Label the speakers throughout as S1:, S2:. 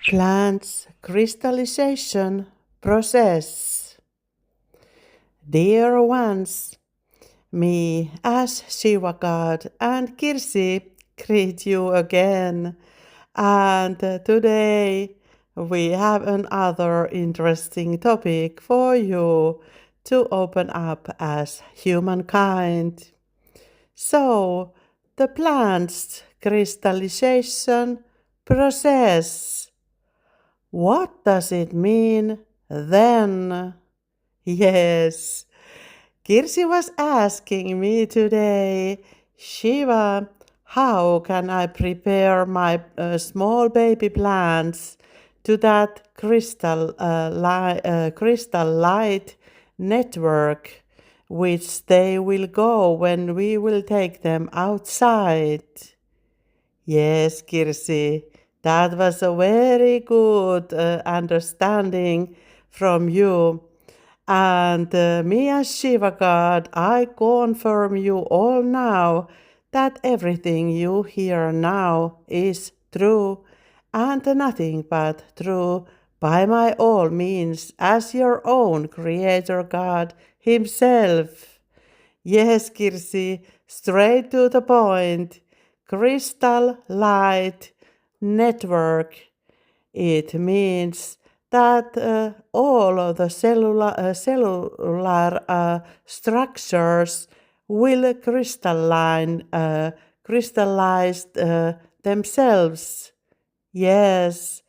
S1: Plants crystallization process. Dear ones, me as Shiva God and Kirsi greet you again. And today we have another interesting topic for you to open up as humankind. So, the plant's crystallization process. What does it mean then? Yes, Kirsi was asking me today, Shiva, how can I prepare my small baby plants to that crystal light network, which they will go when we will take them outside? Yes, Kirsi, that was a very good understanding from you. And me as Shiva God, I confirm you all now that everything you hear now is true and nothing but true by my all means as your own Creator God Himself. Yes, Kirsi, straight to the point. Crystal light network. It means that all of the cellular structures will crystallize themselves. Yes,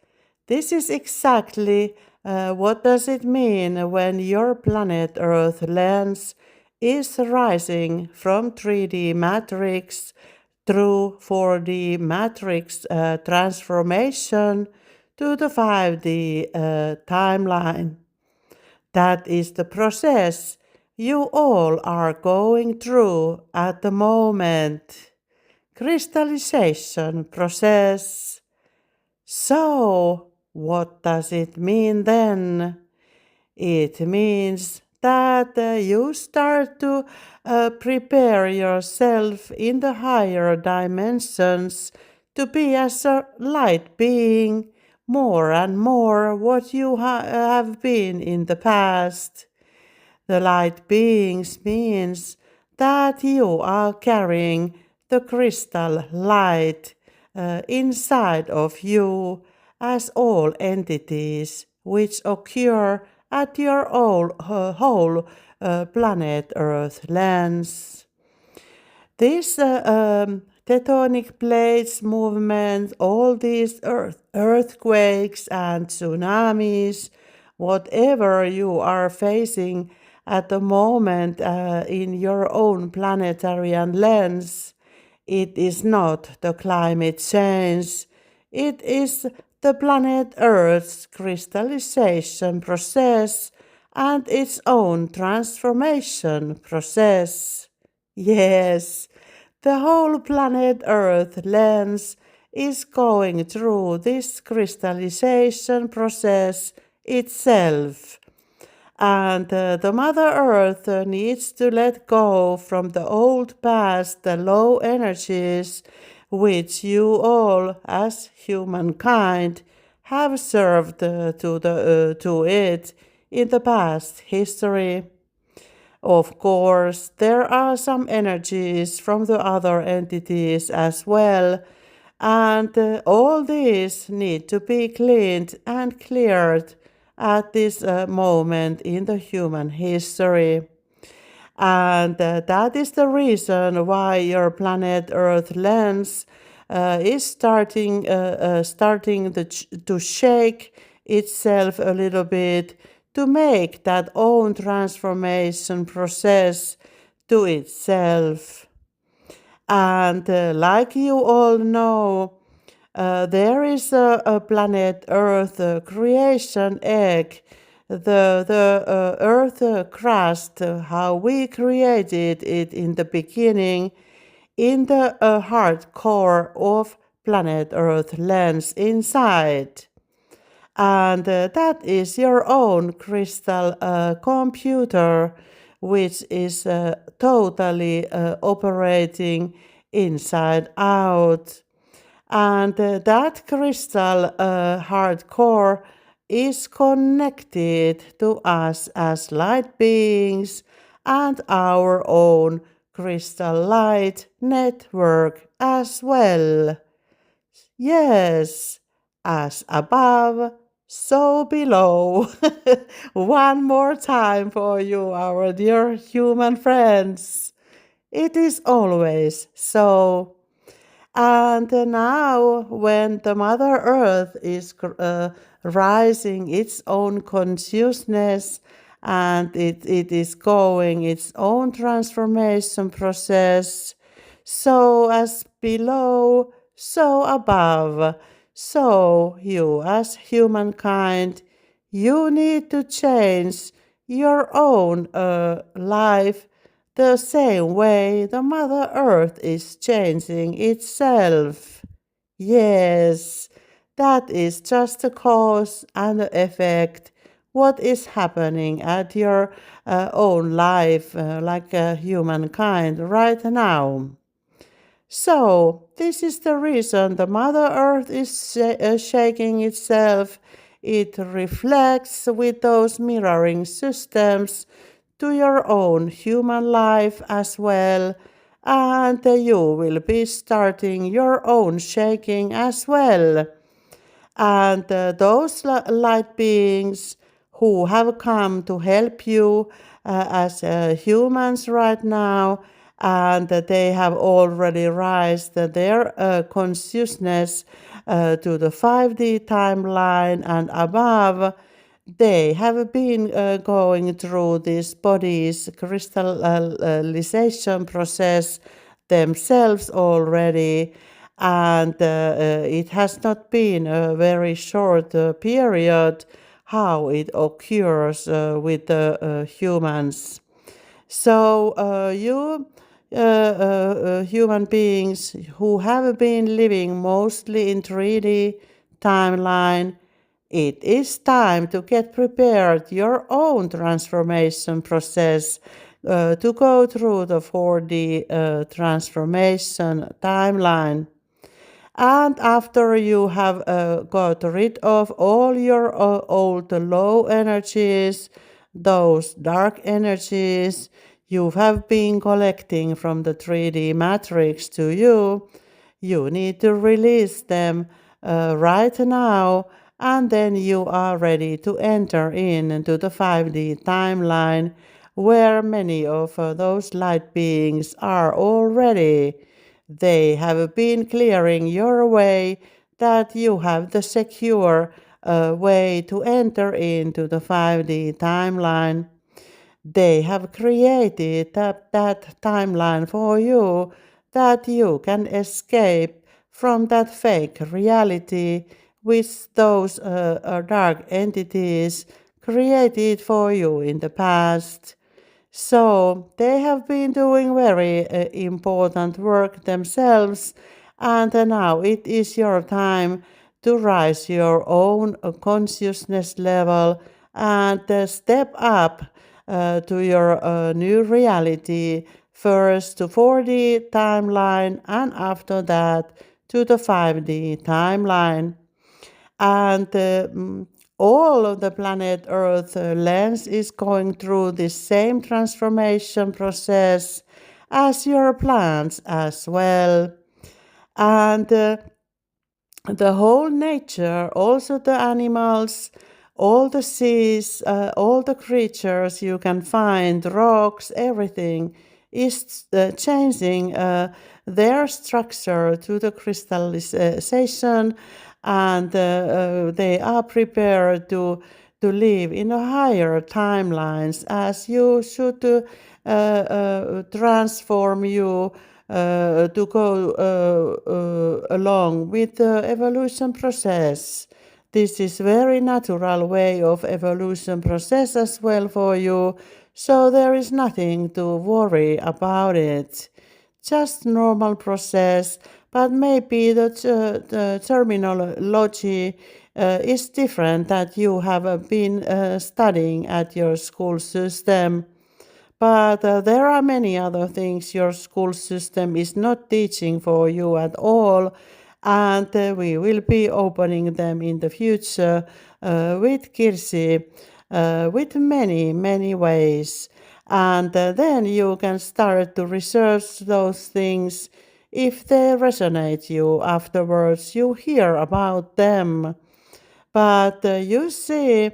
S1: this is exactly what does it mean when your planet Earth lens is rising from 3D matrix through 4D matrix transformation to the 5D timeline. That is the process you all are going through at the moment. Crystallization process. So, what does it mean then? It means that you start to prepare yourself in the higher dimensions to be as a light being more and more what you have been in the past. The light beings means that you are carrying the crystal light inside of you as all entities which occur at your whole planet Earth lens. This tectonic plates movement, all these earthquakes and tsunamis, whatever you are facing at the moment in your own planetary lens, it is not the climate change. It is the planet Earth's crystallization process and its own transformation process. Yes, the whole planet Earth lens is going through this crystallization process itself. And the Mother Earth needs to let go from the old past, the low energies which you all, as humankind, have served to it in the past history. Of course, there are some energies from the other entities as well, and all these need to be cleaned and cleared at this moment in the human history. And that is the reason why your planet Earth lens is starting to shake itself a little bit to make that own transformation process to itself. And like you all know, there is a planet Earth creation egg, the Earth crust, how we created it in the beginning, in the hard core of planet Earth lens inside. And that is your own crystal computer, which is totally operating inside out. And that crystal hard core is connected to us as light beings and our own crystal light network as well. Yes, as above, so below. One more time for you, our dear human friends. It is always so. And now, when the Mother Earth is rising its own consciousness and it is going its own transformation process, so as below, so above, so you as humankind, you need to change your own life the same way the Mother Earth is changing itself. Yes, that is just a cause and effect. What is happening at your own life, like humankind, right now? So, this is the reason the Mother Earth is shaking itself. It reflects with those mirroring systems to your own human life as well, and you will be starting your own shaking as well. And those light beings who have come to help you as humans right now, and they have already raised their consciousness to the 5D timeline and above. They have been going through this body's crystallization process themselves already, and it has not been a very short period how it occurs with the humans. So you human beings who have been living mostly in 3D timeline, it is time to get prepared your own transformation process to go through the 4D transformation timeline. And after you have got rid of all your old low energies, those dark energies you have been collecting from the 3D matrix to you, you need to release them right now, and then you are ready to enter into the 5D timeline where many of those light beings are already. They have been clearing your way that you have the secure way to enter into the 5D timeline. They have created that timeline for you that you can escape from that fake reality which those dark entities created for you in the past. So they have been doing very important work themselves, and now it is your time to rise your own consciousness level and step up to your new reality, first to 4D timeline and after that to the 5D timeline. And all of the planet Earth lens is going through the same transformation process as your plants as well. And the whole nature, also the animals, all the seas, all the creatures you can find, rocks, everything is changing their structure to the crystallization, and they are prepared to live in a higher timelines as you should transform you to go along with the evolution process. This is very natural way of evolution process as well for you, so there is nothing to worry about it. Just normal process, but maybe the terminology is different that you have been studying at your school system. But there are many other things your school system is not teaching for you at all. and we will be opening them in the future with Kirsi with many ways. And then you can start to research those things. If they resonate you afterwards, you hear about them. But you see,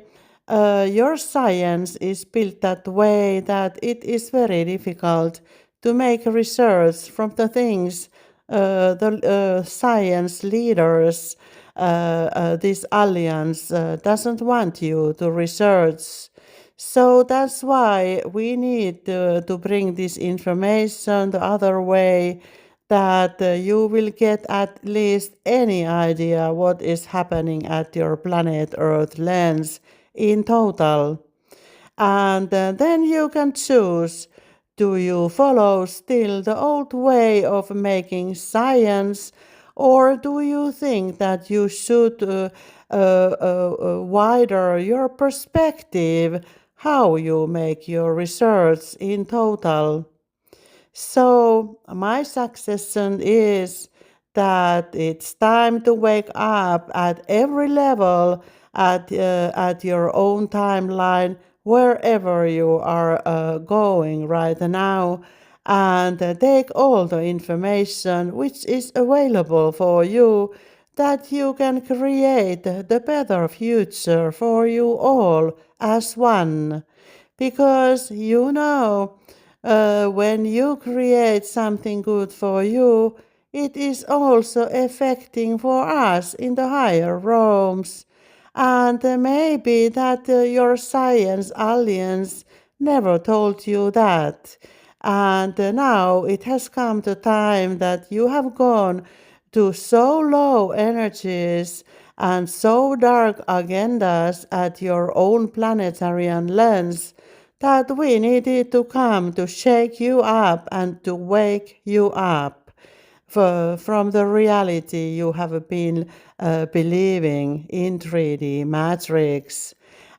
S1: your science is built that way that it is very difficult to make research from the things the science leaders, this alliance, doesn't want you to research. So that's why we need to bring this information the other way, that you will get at least any idea what is happening at your planet Earth lens in total. And then you can choose, do you follow still the old way of making science, or do you think that you should wider your perspective, how you make your research in total? So, my suggestion is that it's time to wake up at every level, at your own timeline, wherever you are going right now, and take all the information which is available for you, that you can create the better future for you all as one. Because when you create something good for you, it is also affecting for us in the higher realms. And maybe that your science alliance never told you that. And now it has come the time that you have gone to so low energies and so dark agendas at your own planetarian lens, that we needed to come to shake you up and to wake you up from the reality you have been believing in 3D matrix.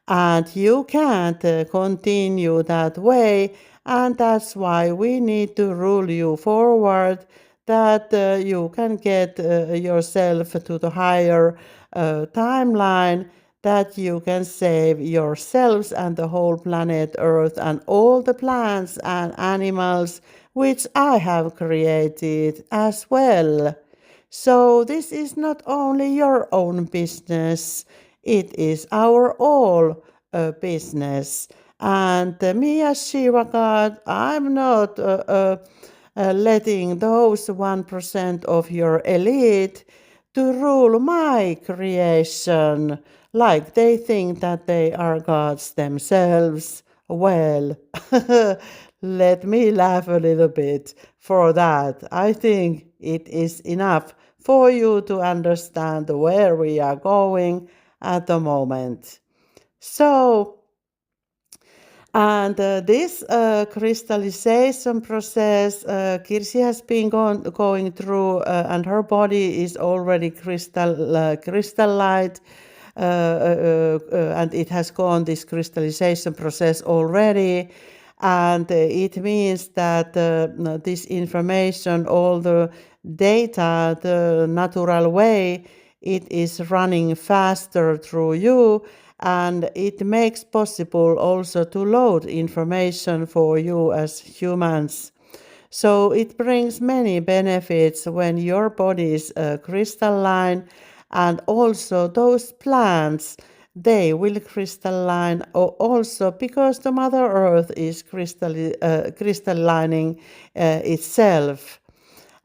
S1: And you can't continue that way, and that's why we need to rule you forward, that you can get yourself to the higher timeline, that you can save yourselves and the whole planet Earth and all the plants and animals which I have created as well. So this is not only your own business, it is our all business. And me as Shiva God, I'm not letting those 1% of your elite to rule my creation, like they think that they are gods themselves. Well, let me laugh a little bit for that. I think it is enough for you to understand where we are going at the moment. So, and this crystallization process, Kirsi has been going through, and her body is already crystallite, and it has gone this crystallization process already. And it means that this information, all the data, the natural way, it is running faster through you, and it makes possible also to load information for you as humans. So it brings many benefits when your body is crystalline, and also those plants, they will crystalline also because the Mother Earth is crystallining itself.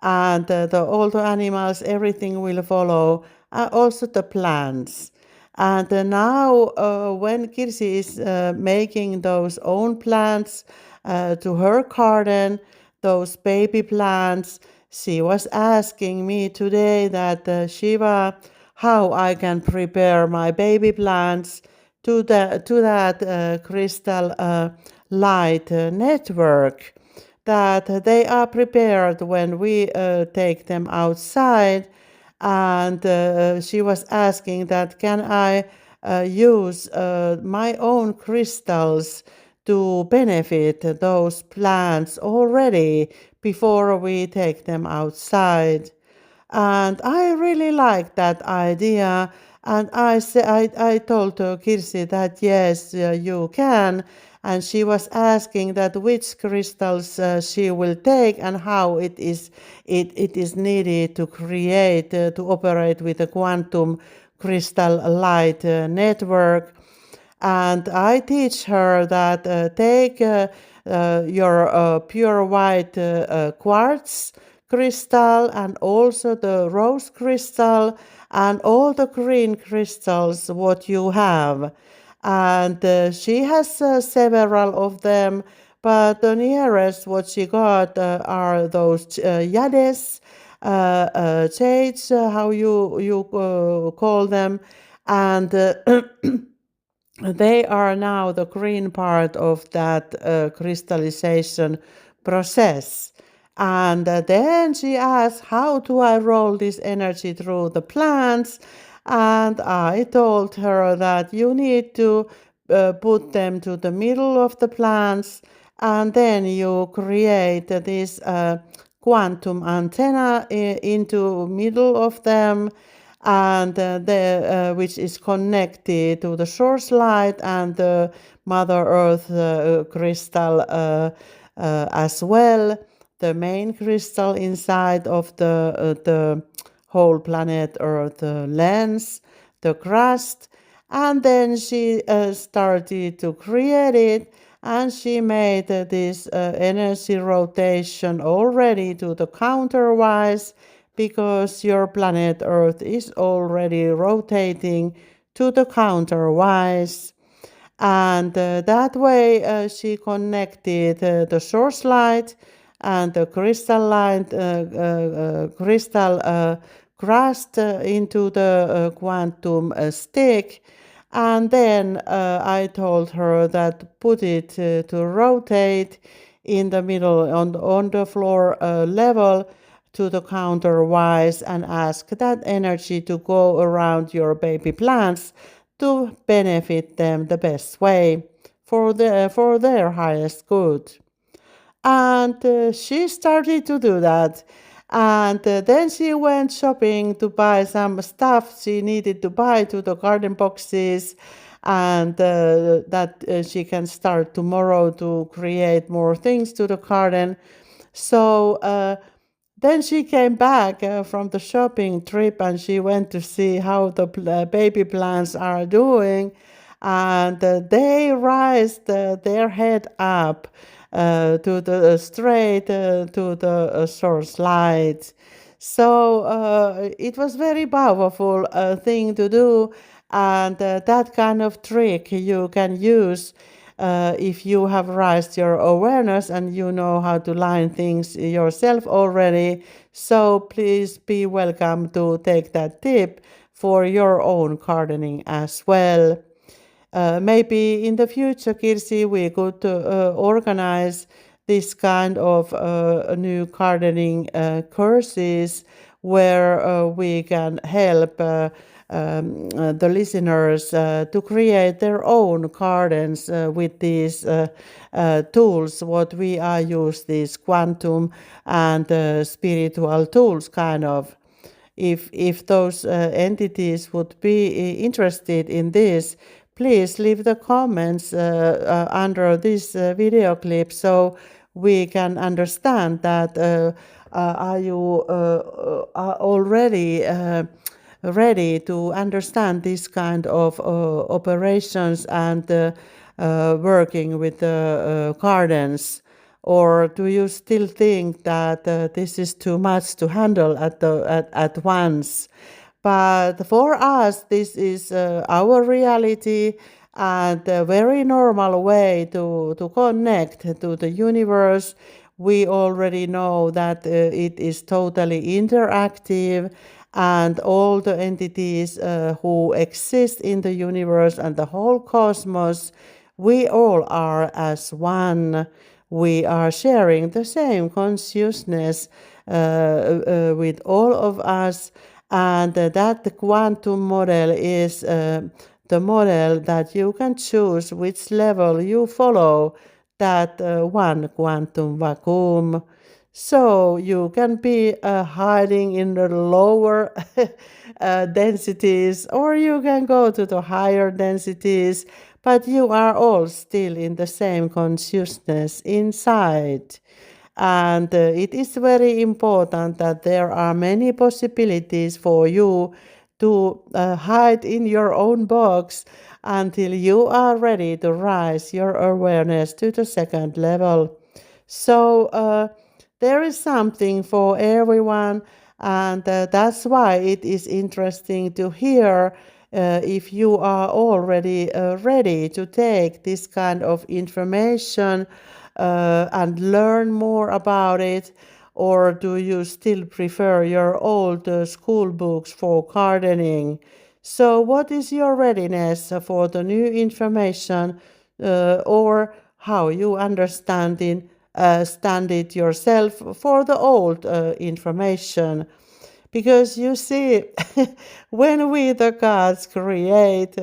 S1: And all the animals, everything will follow, also the plants. And now, when Kirsi is making those own plants to her garden, those baby plants, she was asking me today that Shiva, how I can prepare my baby plants to that crystal light network, that they are prepared when we take them outside. And she was asking that, can I use my own crystals to benefit those plants already before we take them outside? And I really like that idea. And I told Kirsi that yes, you can. And she was asking that which crystals she will take and how it is needed to create to operate with a quantum crystal light network. And I teach her that take your pure white quartz crystal and also the rose crystal and all the green crystals what you have. And she has several of them, but the nearest what she got are those jades, jades, how you call them, and they are now the green part of that crystallization process. And then she asked, how do I roll this energy through the plants? And I told her that you need to put them to the middle of the plants, and then you create this quantum antenna into middle of them, and which is connected to the source light and the Mother Earth crystal as well, the main crystal inside of the whole planet Earth lens, the crust. And then she started to create it, and she made this energy rotation already to the counterwise, because your planet Earth is already rotating to the counterwise. And that way she connected the source light and the crystalline crystal crust into the quantum stick. And then I told her that put it to rotate in the middle on the floor level to the counterwise, and ask that energy to go around your baby plants to benefit them the best way for their highest good. And she started to do that. And then she went shopping to buy some stuff she needed to buy to the garden boxes, and that she can start tomorrow to create more things to the garden. So then she came back from the shopping trip, and she went to see how the baby plants are doing. And they raised their head up to the straight to the source light. So it was very powerful thing to do, and that kind of trick you can use if you have raised your awareness and you know how to line things yourself already. So please be welcome to take that tip for your own gardening as well. Maybe in the future, Kirsi, we could organize this kind of new gardening courses where we can help the listeners to create their own gardens with these tools, what we are use, these quantum and spiritual tools kind of. If those entities would be interested in this, please leave the comments under this video clip, so we can understand that are you are already ready to understand this kind of operations and working with the gardens, or do you still think that this is too much to handle at once? But for us, this is our reality and a very normal way to connect to the universe. We already know that it is totally interactive, and all the entities who exist in the universe and the whole cosmos, we all are as one. We are sharing the same consciousness with all of us, and that quantum model is the model that you can choose which level you follow, that one quantum vacuum. So you can be hiding in the lower densities, or you can go to the higher densities, but you are all still in the same consciousness inside. And it is very important that there are many possibilities for you to hide in your own box until you are ready to rise your awareness to the second level. So there is something for everyone, and that's why it is interesting to hear if you are already ready to take this kind of information and learn more about it, or do you still prefer your old school books for gardening? So, what is your readiness for the new information, or how you stand it yourself for the old information? Because you see, when we, the gods, create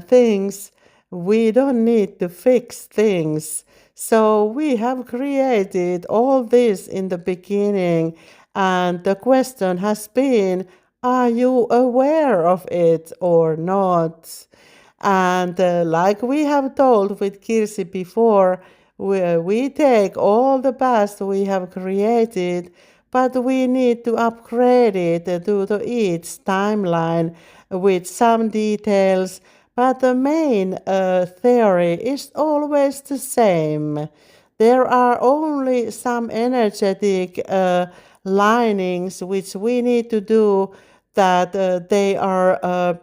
S1: things, we don't need to fix things. So we have created all this in the beginning, and the question has been, are you aware of it or not? And like we have told with Kirsi before, we take all the past we have created, but we need to upgrade it to the each timeline with some details. But the main theory is always the same. There are only some energetic linings which we need to do, that they are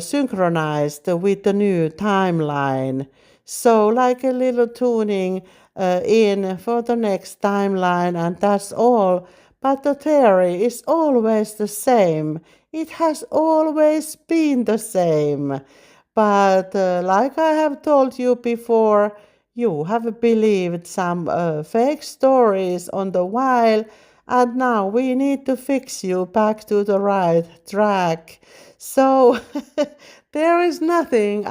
S1: synchronized with the new timeline. So, like a little tuning in for the next timeline, and that's all. But the theory is always the same. It has always been the same. But like I have told you before, you have believed some fake stories on the while, and now we need to fix you back to the right track. So there is nothing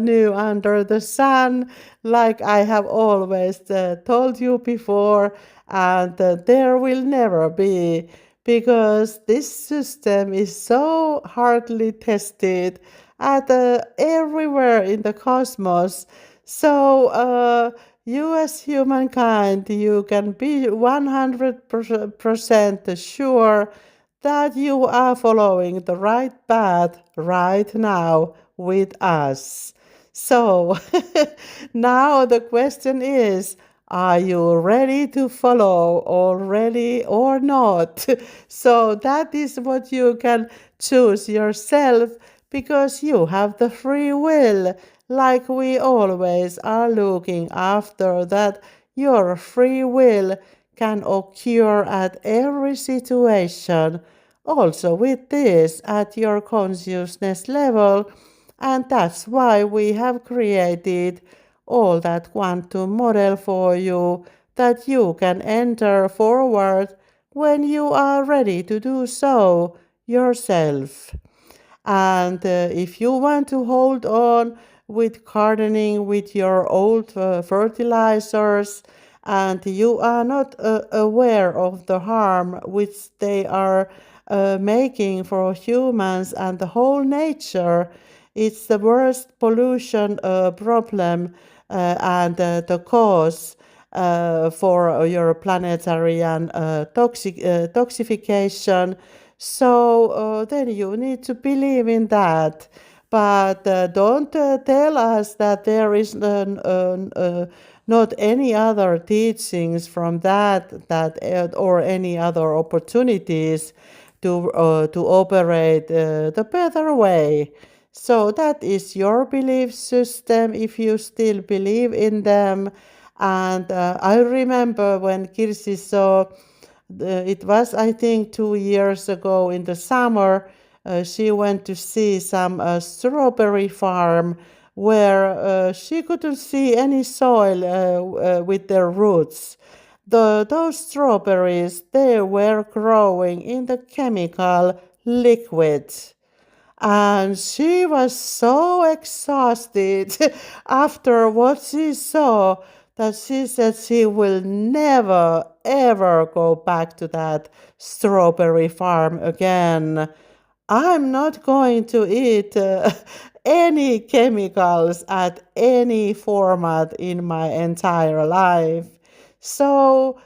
S1: new under the sun, like I have always told you before, and there will never be, because this system is so hardly tested at everywhere in the cosmos. So you as humankind, you can be 100% sure that you are following the right path right now with us. So now the question is, are you ready to follow already or not? So that is what you can choose yourself, because you have the free will, like we always are looking after that your free will can occur at every situation, also with this at your consciousness level. And that's why we have created all that quantum model for you, that you can enter forward when you are ready to do so yourself. And if you want to hold on with gardening with your old fertilizers, and you are not aware of the harm which they are making for humans and the whole nature, it's the worst pollution problem and the cause for your planetary and toxification. So then you need to believe in that. But don't tell us that there is not any other teachings from that or any other opportunities to operate the better way. So that is your belief system, if you still believe in them. And I remember when Kirsi saw, it was, I think, 2 years ago in the summer, she went to see some strawberry farm where she couldn't see any soil with their roots. Those strawberries, they were growing in the chemical liquid. And she was so exhausted after what she saw, that she said she will never ever go back to that strawberry farm again. I'm not going to eat any chemicals at any format in my entire life. So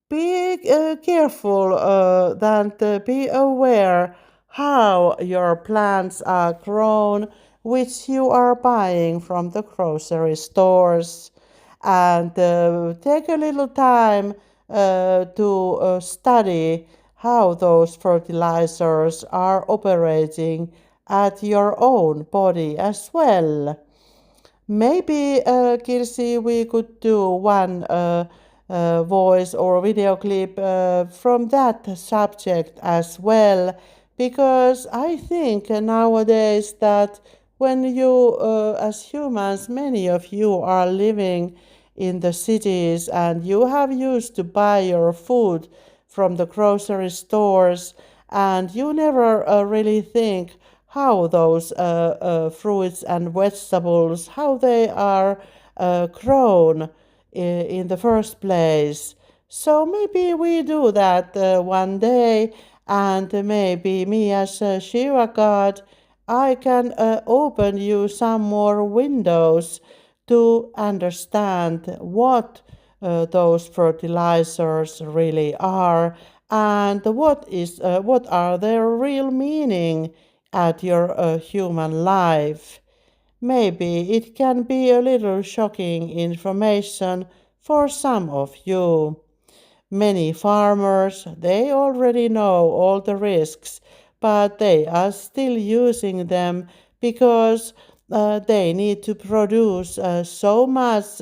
S1: be careful and be aware how your plants are grown, which you are buying from the grocery stores. And take a little time to study how those fertilizers are operating at your own body as well. Maybe, Kirsi, we could do one voice or video clip from that subject as well, because I think nowadays that when you, as humans, many of you are living in the cities and you have used to buy your food from the grocery stores and you never really think how those fruits and vegetables how they are grown in the first place. So maybe we do that one day, and maybe me as a Shiva god, I can open you some more windows to understand what those fertilizers really are and what are their real meaning at your human life. Maybe it can be a little shocking information for some of you. Many farmers, they already know all the risks, but they are still using them because they need to produce so much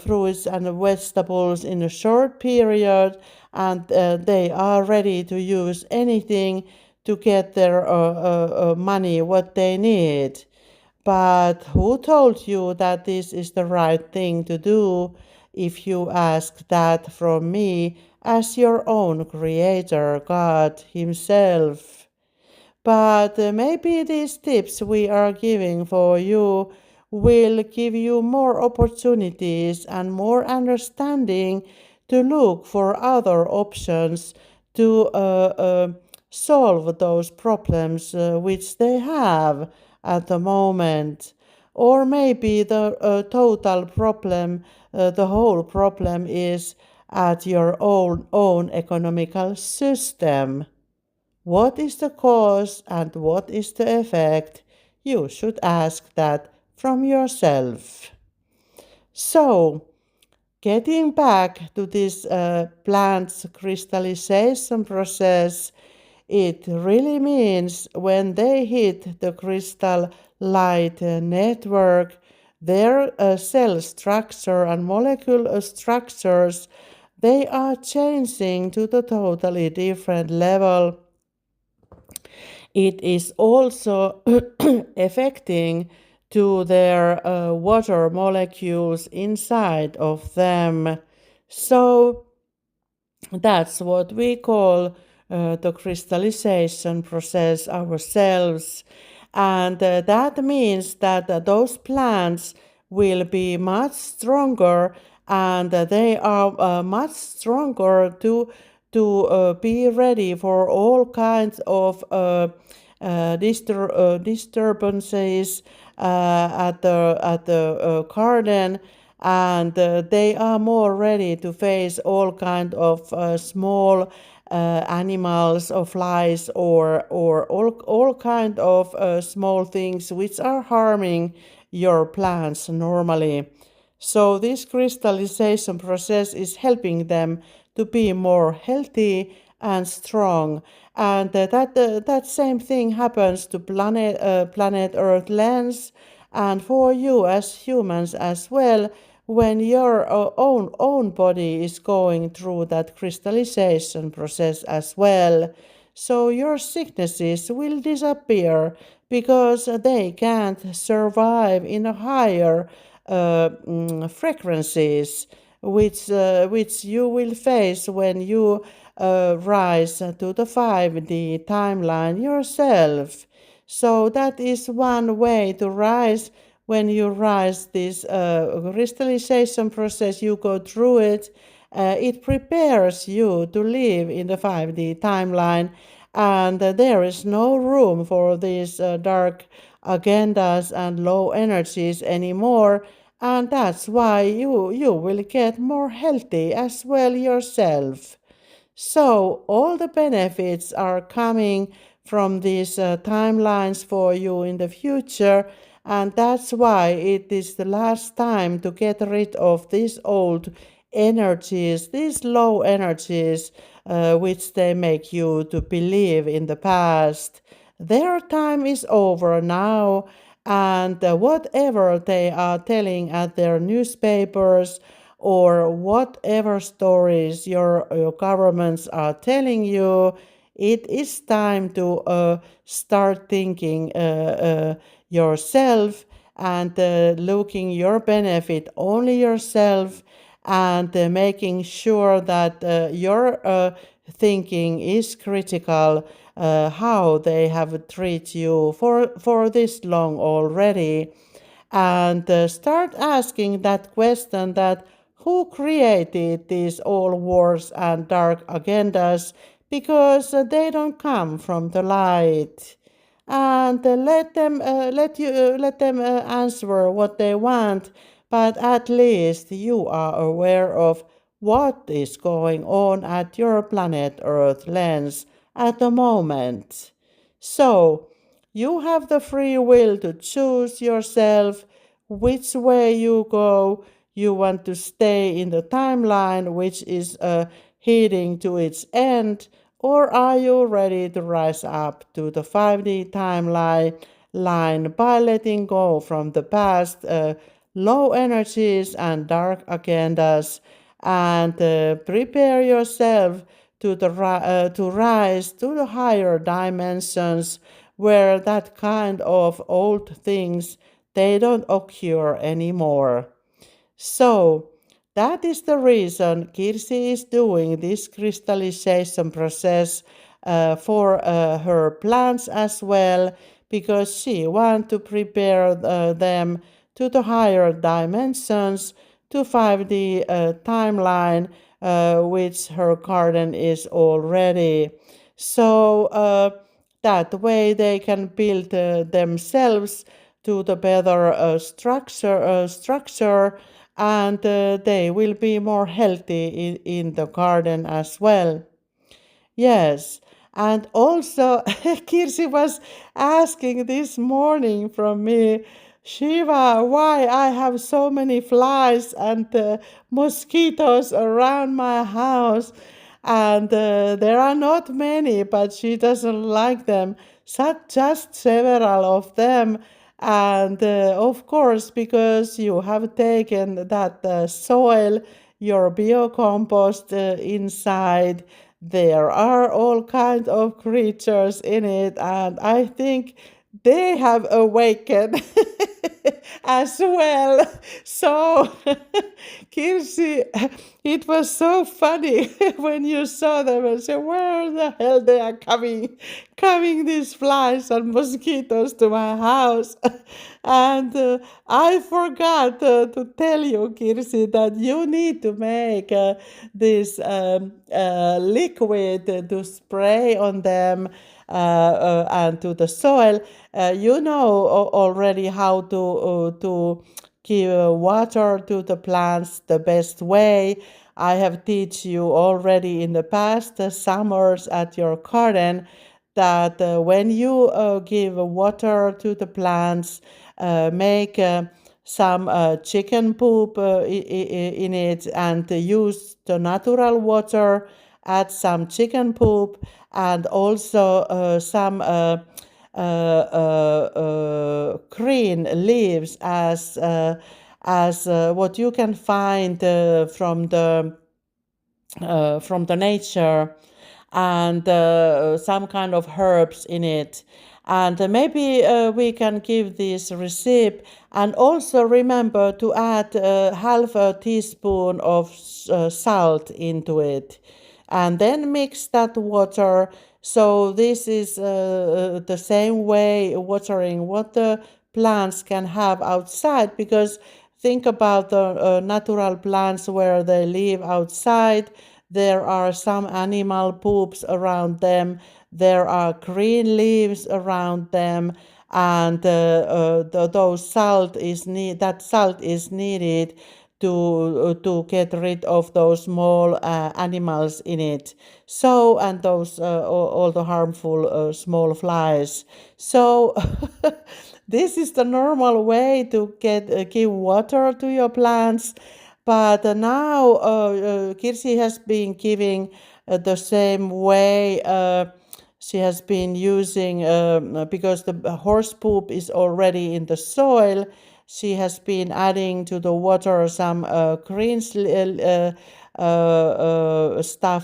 S1: fruits and vegetables in a short period, and they are ready to use anything to get their money what they need. But who told you that this is the right thing to do? If you ask that from me as your own creator, God Himself. But maybe these tips we are giving for you will give you more opportunities and more understanding to look for other options to solve those problems which they have at the moment. Or maybe the total problem, the whole problem is at your own economical system. What is the cause and what is the effect? You should ask that from yourself. So, getting back to this plant's crystallization process, it really means when they hit the crystal light network, their cell structure and molecule structures, they are changing to the totally different level. It is also affecting to their water molecules inside of them. So that's what we call the crystallization process ourselves. And that means that those plants will be much stronger, and they are much stronger to be ready for all kinds of disturbances at the garden, and they are more ready to face all kind of small animals or flies or all kind of small things which are harming your plants normally. So this crystallization process is helping them to be more healthy and strong. And that same thing happens to planet Earth lens and for you as humans as well when your own body is going through that crystallization process as well. So your sicknesses will disappear because they can't survive in a higher frequencies which you will face when you rise to the 5D timeline yourself. So that is one way to rise when you rise this crystallization process, you go through it. It prepares you to live in the 5D timeline, and there is no room for these dark agendas and low energies anymore. And that's why you will get more healthy as well yourself. So all the benefits are coming from these timelines for you in the future, and that's why it is the last time to get rid of these old energies, these low energies, which they make you to believe in the past. Their time is over now, and whatever they are telling at their newspapers or whatever stories your governments are telling you, it is time to start thinking yourself and looking your benefit only yourself, and making sure that your thinking is critical, how they have treated you for this long already, and start asking that question, that who created these all wars and dark agendas, because they don't come from the light. And let them answer what they want, but at least you are aware of what is going on at your planet Earth lens at the moment. So you have the free will to choose yourself which way you go. You want to stay in the timeline which is heading to its end, or are you ready to rise up to the 5D timeline by letting go from the past low energies and dark agendas, and prepare yourself to rise to the higher dimensions, where that kind of old things, they don't occur anymore. So that is the reason Kirsi is doing this crystallization process for her plants as well, because she wants to prepare them to the higher dimensions, to 5D timeline, which her garden is already. So that way they can build themselves to the better structure, and they will be more healthy in the garden as well. Yes, and also Kirsi was asking this morning from me, Shiva, why I have so many flies and mosquitoes around my house, and there are not many, but she doesn't like them. Just several of them, and of course, because you have taken that soil, your biocompost inside, there are all kinds of creatures in it, and I think they have awakened as well. So, Kirsi, it was so funny when you saw them and said, where the hell they are coming these flies and mosquitoes to my house. And I forgot to tell you, Kirsi, that you need to make this liquid to spray on them and to the soil. You know already how to give water to the plants the best way. I have teach you already in the past summers at your garden that when you give water to the plants, make some chicken poop in it, and use the natural water, add some chicken poop, and also some green leaves as what you can find from the nature, and some kind of herbs in it. And maybe we can give this recipe, and also remember to add half a teaspoon of salt into it, and then mix that water. So this is the same way watering what the plants can have outside, because think about the natural plants where they live outside. There are some animal poops around them. There are green leaves around them, and those that salt is needed to get rid of those small animals in it. So, and those all the harmful small flies. So this is the normal way to give water to your plants. But now Kirsi has been giving the same way. She has been using, because the horse poop is already in the soil, she has been adding to the water some green stuff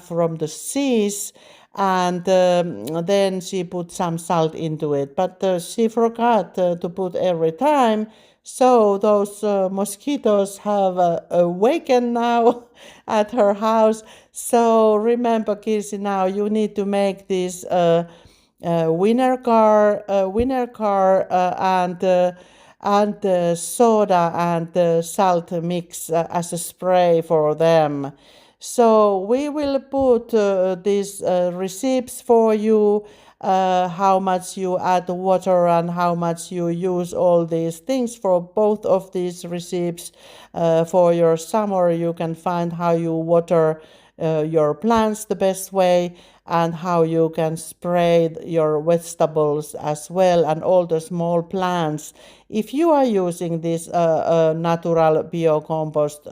S1: from the seas, and then she put some salt into it. But she forgot to put every time. So those mosquitoes have awakened now at her house. So remember, Kirsi, now you need to make this vinegar, and soda and salt mix as a spray for them. So we will put these receipts for you, how much you add water and how much you use all these things for both of these receipts. For your summer, you can find how you water your plants the best way, and how you can spray your vegetables as well, and all the small plants. If you are using this natural biocompost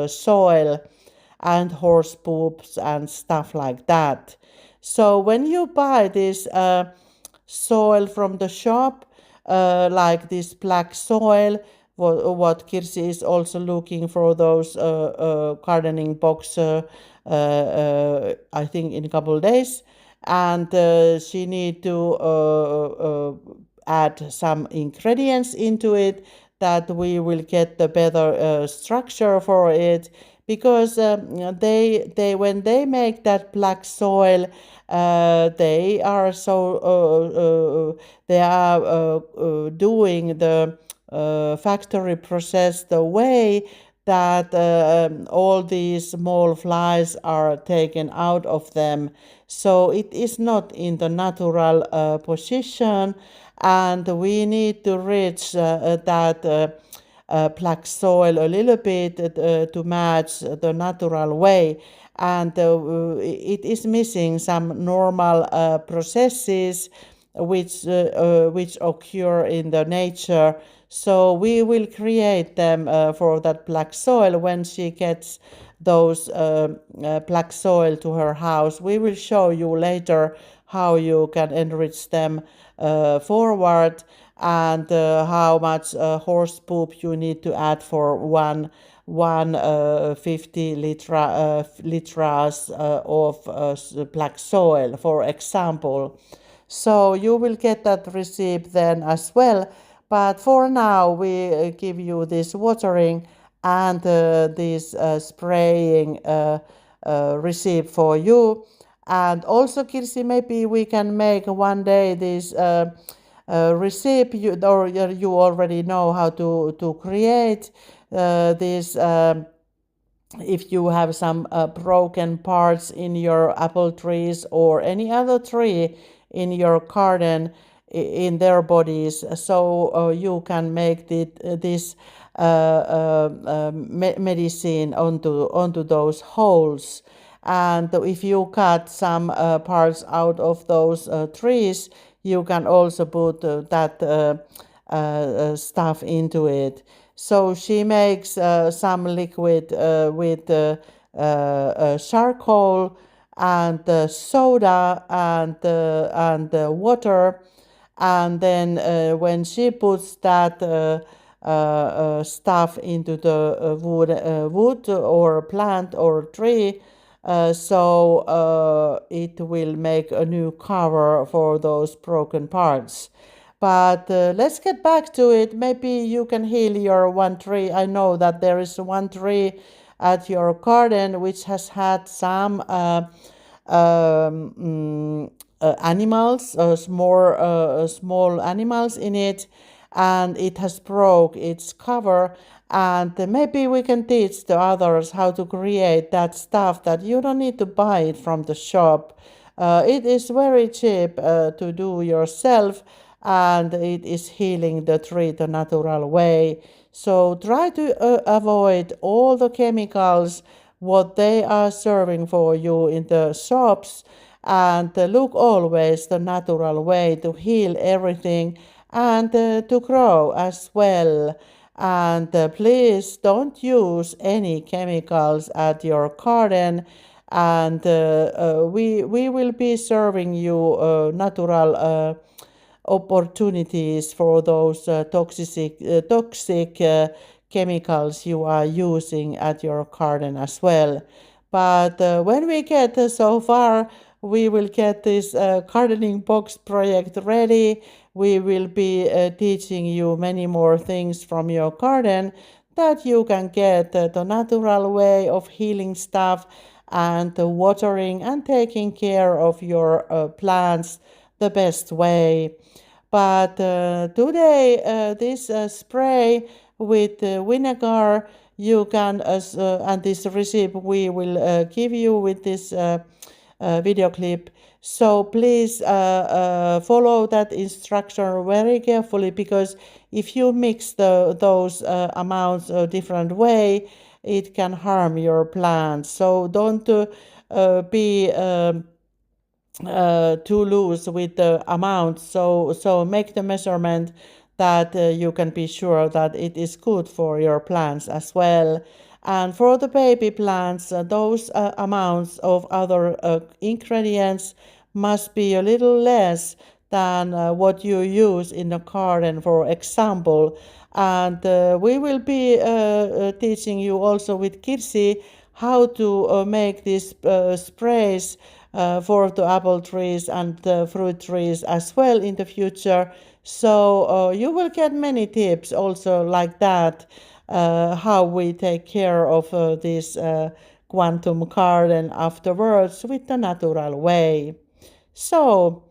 S1: soil and horse poops and stuff like that. So when you buy this soil from the shop, like this black soil, what Kirsi is also looking for, those gardening box, I think in a couple of days, and she need to add some ingredients into it, that we will get the better structure for it, because they when they make that black soil, they are doing the factory process the way that all these small flies are taken out of them. So it is not in the natural position, and we need to reach that black soil a little bit to match the natural way. And it is missing some normal processes which occur in the nature. So we will create them for that black soil. When she gets those black soil to her house, we will show you later how you can enrich them forward, and how much horse poop you need to add for one 50 liters of black soil, for example. So you will get that receipt then as well. But for now, we give you this watering and this spraying receipt for you. And also, Kirsi, maybe we can make one day this receipt, or you already know how to create this. If you have some broken parts in your apple trees or any other tree in your garden, in their bodies, so you can make this medicine onto those holes. And if you cut some parts out of those trees, you can also put that stuff into it. So she makes some liquid with charcoal and soda and water, and then when she puts that stuff into the wood or plant or tree, so it will make a new cover for those broken parts. But let's get back to it. Maybe you can heal your one tree. I know that there is one tree at your garden which has had some animals, small animals in it, and it has broke its cover, and maybe we can teach the others how to create that stuff that you don't need to buy it from the shop. It is very cheap to do yourself, and it is healing the tree the natural way. So try to avoid all the chemicals what they are serving for you in the shops, and look always the natural way to heal everything and to grow as well. And please don't use any chemicals at your garden, and we will be serving you natural opportunities for those toxic chemicals you are using at your garden as well. But when we get so far, we will get this gardening box project ready. We will be teaching you many more things from your garden that you can get the natural way of healing stuff and watering and taking care of your plants the best way. But today, this spray with vinegar, you can, and this recipe we will give you with this video clip. So please follow that instruction very carefully, because if you mix those amounts a different way, it can harm your plants. So don't be too loose with the amount. So make the measurement that you can be sure that it is good for your plants as well. And for the baby plants, those amounts of other ingredients must be a little less than what you use in the garden, for example. And we will be teaching you also with Kirsi how to make these sprays for the apple trees and the fruit trees as well in the future. So you will get many tips also like that, how we take care of this quantum garden afterwards with the natural way. So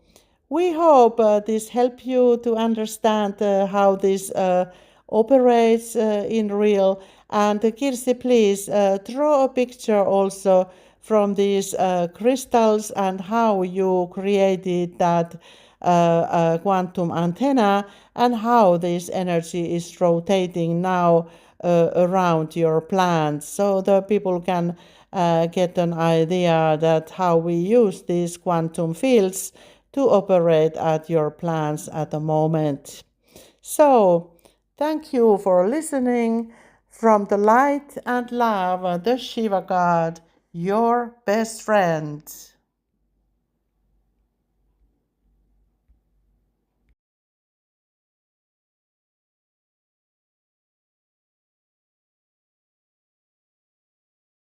S1: we hope this helps you to understand how this operates in real. And Kirsi, please draw a picture also from these crystals and how you created that quantum antenna, and how this energy is rotating now around your plants, so the people can get an idea that how we use these quantum fields to operate at your plants at the moment. So, thank you for listening. From the light and love, the Shiva God, your best friend.